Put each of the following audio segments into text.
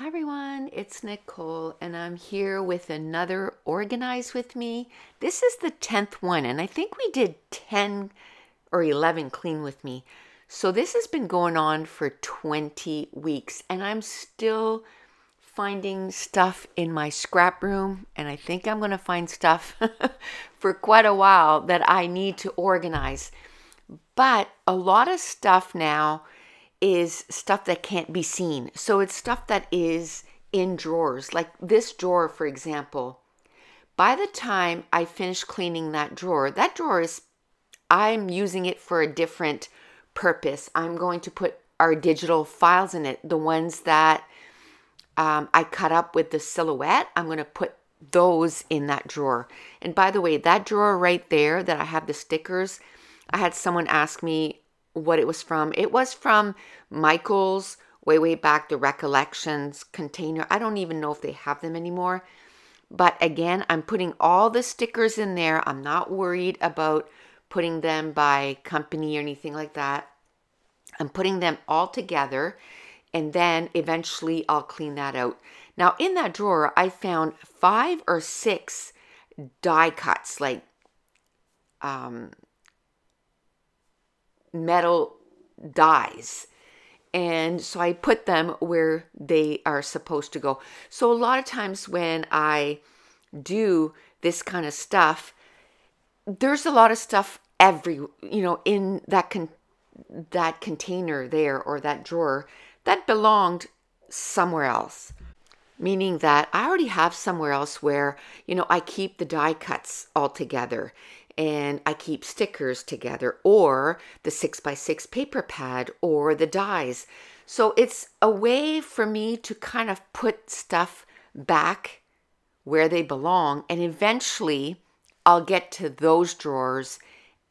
Hi everyone, it's Nicole and I'm here with another Organize With Me. This is the 10th one and I think we did 10 or 11 Clean With Me. So this has been going on for 20 weeks and I'm still finding stuff in my scrap room, and I think I'm going to find stuff for quite a while that I need to organize. But a lot of stuff now is stuff that can't be seen. So it's stuff that is in drawers. Like this drawer, for example. By the time I finish cleaning that drawer is, I'm using it for a different purpose. I'm going to put our digital files in it, the ones that I cut up with the silhouette. I'm going to put those in that drawer. And by the way, that drawer right there that I have the stickers, I had someone ask me what it was from. It was from Michael's way back, the Recollections container. I don't even know if they have them anymore. But again, I'm putting all the stickers in there. I'm not worried about putting them by company or anything like that. I'm putting them all together, and then eventually I'll clean that out. Now in that drawer, I found 5 or 6 die cuts, like metal dies. And so I put them where they are supposed to go. So a lot of times when I do this kind of stuff, there's a lot of stuff in that container there, or that drawer, that belonged somewhere else. Meaning that I already have somewhere else where, I keep the die cuts all together and I keep stickers together, or the 6x6 paper pad, or the dies. So it's a way for me to kind of put stuff back where they belong, and eventually I'll get to those drawers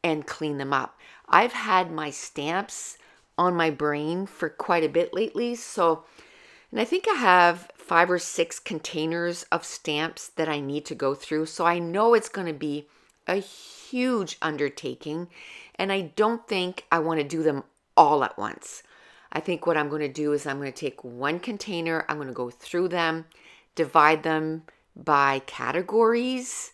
and clean them up. I've had my stamps on my brain for quite a bit lately, and I think I have 5 or 6 containers of stamps that I need to go through. So I know it's going to be a huge undertaking, and I don't think I want to do them all at once. I think what I'm going to do is I'm going to take one container, I'm going to go through them, divide them by categories,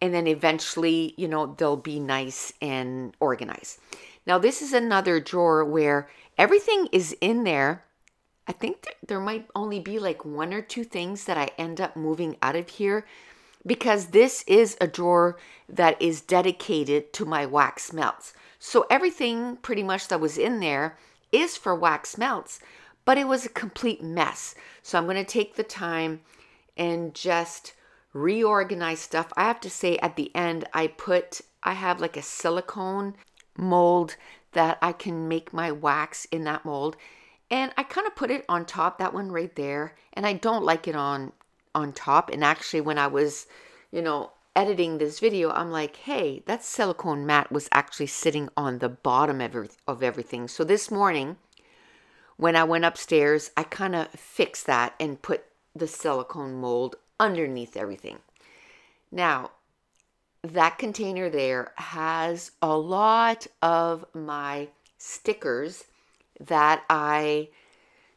and then eventually, they'll be nice and organized. Now, this is another drawer where everything is in there. I think there might only be like 1 or 2 things that I end up moving out of here, because this is a drawer that is dedicated to my wax melts. So everything pretty much that was in there is for wax melts, but it was a complete mess. So I'm going to take the time and just reorganize stuff. I have to say, at the end, I have like a silicone mold that I can make my wax in that mold. And I kind of put it on top, that one right there. And I don't like it on top. And actually, when I was, editing this video, I'm like, hey, that silicone mat was actually sitting on the bottom of everything. So this morning, when I went upstairs, I kind of fixed that and put the silicone mold underneath everything. Now, that container there has a lot of my stickers that I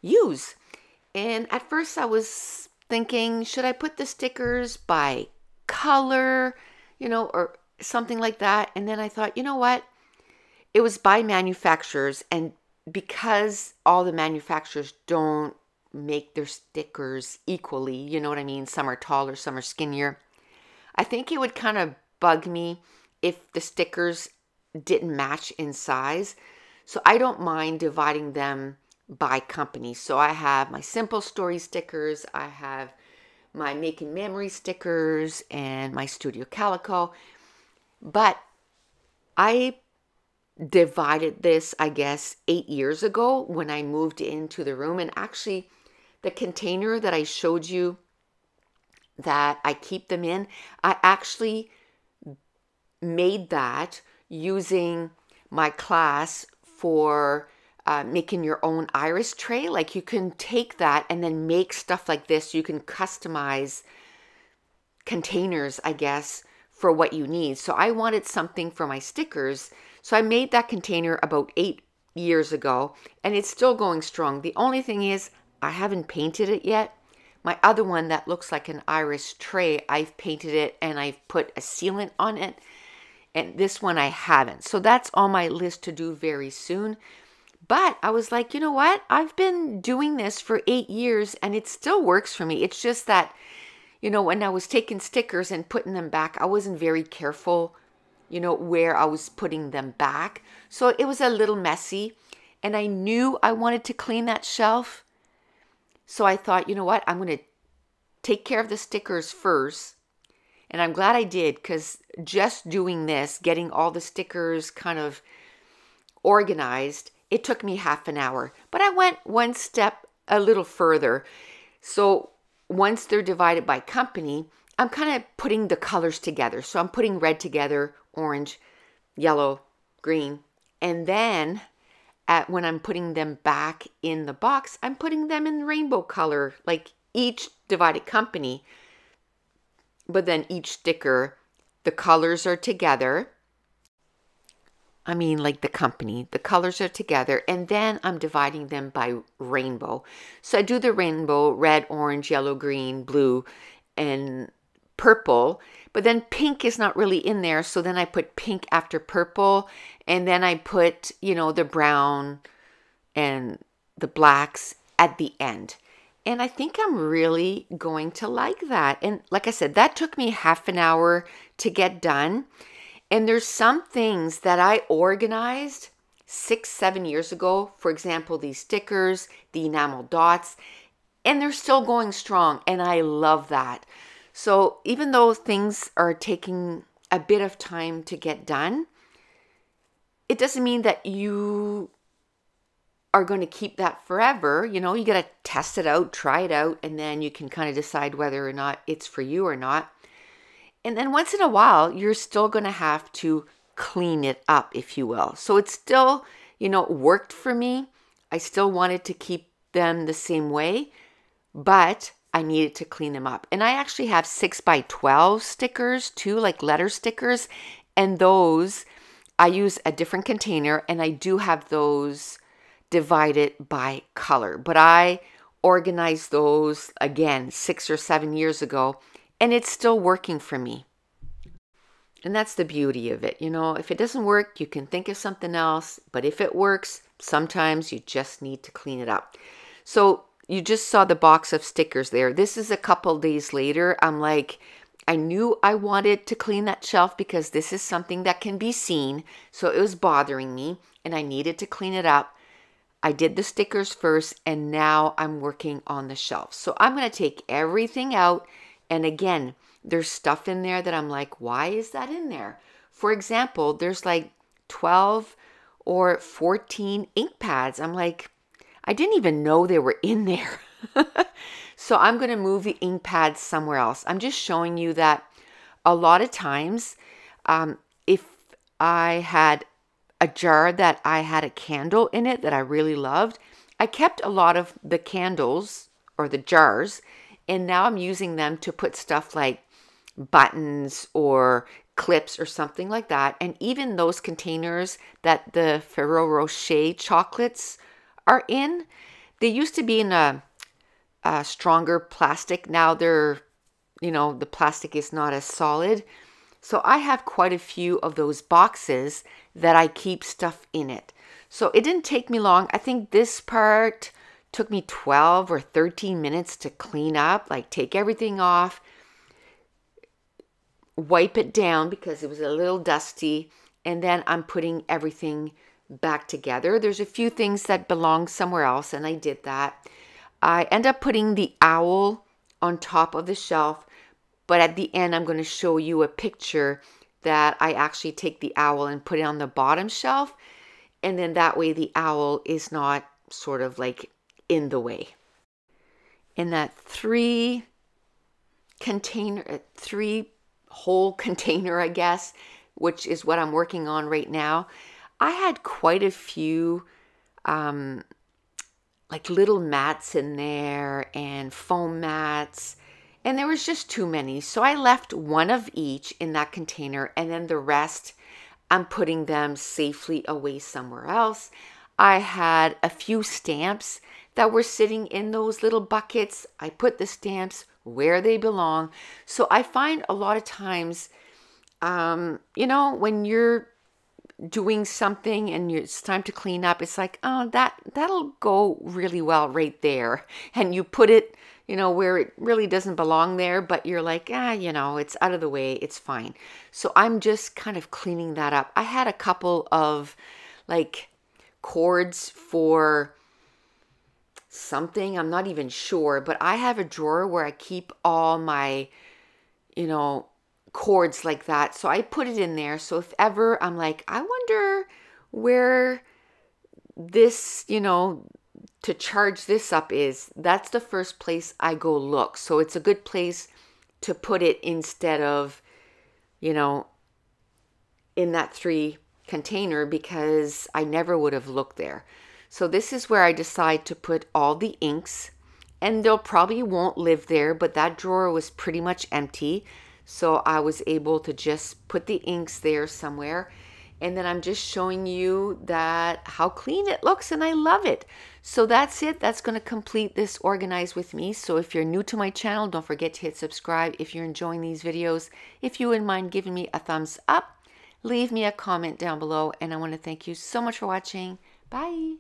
use. And at first I was thinking, should I put the stickers by color, or something like that? And then I thought, you know what? It was by manufacturers, and because all the manufacturers don't make their stickers equally, you know what I mean? Some are taller, some are skinnier. I think it would kind of bug me if the stickers didn't match in size. So I don't mind dividing them by company. So I have my Simple Story stickers, I have my Making Memory stickers, and my Studio Calico. But I divided this, I guess, 8 years ago when I moved into the room. And actually, the container that I showed you that I keep them in, I actually made that using my class for making your own iris tray. Like, you can take that and then make stuff like this. You can customize containers, I guess, for what you need. So I wanted something for my stickers. So I made that container about 8 years ago, and it's still going strong. The only thing is I haven't painted it yet. My other one that looks like an iris tray, I've painted it and I've put a sealant on it. And this one I haven't. So that's on my list to do very soon. But I was like, you know what? I've been doing this for 8 years and it still works for me. It's just that, you know, when I was taking stickers and putting them back, I wasn't very careful, you know, where I was putting them back. So it was a little messy and I knew I wanted to clean that shelf. So I thought, you know what? I'm going to take care of the stickers first. And I'm glad I did, because just doing this, getting all the stickers kind of organized, it took me half an hour. But I went one step a little further. So once they're divided by company, I'm kind of putting the colors together. So I'm putting red together, orange, yellow, green. And then when I'm putting them back in the box, I'm putting them in rainbow color, like each divided company. But then each sticker, the colors are together. I mean, like the company, the colors are together. And then I'm dividing them by rainbow. So I do the rainbow, red, orange, yellow, green, blue, and purple. But then pink is not really in there. So then I put pink after purple. And then I put, you know, the brown and the blacks at the end. And I think I'm really going to like that. And like I said, that took me half an hour to get done. And there's some things that I organized 6-7 years ago. For example, these stickers, the enamel dots, and they're still going strong. And I love that. So even though things are taking a bit of time to get done, it doesn't mean that you are going to keep that forever. You know, you got to test it out, try it out, and then you can kind of decide whether or not it's for you or not. And then once in a while, you're still going to have to clean it up, if you will. So it's still, you know, worked for me. I still wanted to keep them the same way, but I needed to clean them up. And I actually have 6x12 stickers too, like letter stickers. And those, I use a different container, and I do have those divided by color. But I organized those again 6 or 7 years ago, and it's still working for me. And that's the beauty of it. You know, if it doesn't work, you can think of something else. But if it works, sometimes you just need to clean it up. So you just saw the box of stickers there. This is a couple days later. I'm like, I knew I wanted to clean that shelf because this is something that can be seen. So it was bothering me and I needed to clean it up. I did the stickers first and now I'm working on the shelf. So I'm going to take everything out. And again, there's stuff in there that I'm like, why is that in there? For example, there's like 12 or 14 ink pads. I'm like, I didn't even know they were in there. So I'm going to move the ink pads somewhere else. I'm just showing you that a lot of times, if I had a jar that I had a candle in it that I really loved, I kept a lot of the candles or the jars, and now I'm using them to put stuff like buttons or clips or something like that. And even those containers that the Ferrero Rocher chocolates are in, they used to be in a stronger plastic. Now they're, you know, the plastic is not as solid. So I have quite a few of those boxes that I keep stuff in it. So it didn't take me long. I think this part took me 12 or 13 minutes to clean up, like take everything off, wipe it down because it was a little dusty, and then I'm putting everything back together. There's a few things that belong somewhere else, and I did that. I end up putting the owl on top of the shelf, but at the end I'm going to show you a picture that I actually take the owl and put it on the bottom shelf, and then that way the owl is not sort of like in the way. In that three hole container, I guess, which is what I'm working on right now, I had quite a few like little mats in there and foam mats, and there was just too many. So I left one of each in that container, and then the rest I'm putting them safely away somewhere else. I had a few stamps that were sitting in those little buckets. I put the stamps where they belong. So I find a lot of times, you know, when you're doing something and it's time to clean up, it's like, oh, that'll go really well right there. And you put it, you know, where it really doesn't belong there, but you're like, you know, it's out of the way, it's fine. So I'm just kind of cleaning that up. I had a couple of like cords for something, I'm not even sure, but I have a drawer where I keep all my, you know, cords like that. So I put it in there. So if ever I'm like, I wonder where this, you know, to charge this up is, that's the first place I go look. So it's a good place to put it instead of, you know, in that 3 container, because I never would have looked there. So this is where I decide to put all the inks, and they'll probably won't live there, but that drawer was pretty much empty. So I was able to just put the inks there somewhere. And then I'm just showing you that how clean it looks, and I love it. So that's it. That's going to complete this Organize with me. So if you're new to my channel, don't forget to hit subscribe. If you're enjoying these videos, if you wouldn't mind giving me a thumbs up, leave me a comment down below. And I want to thank you so much for watching. Bye.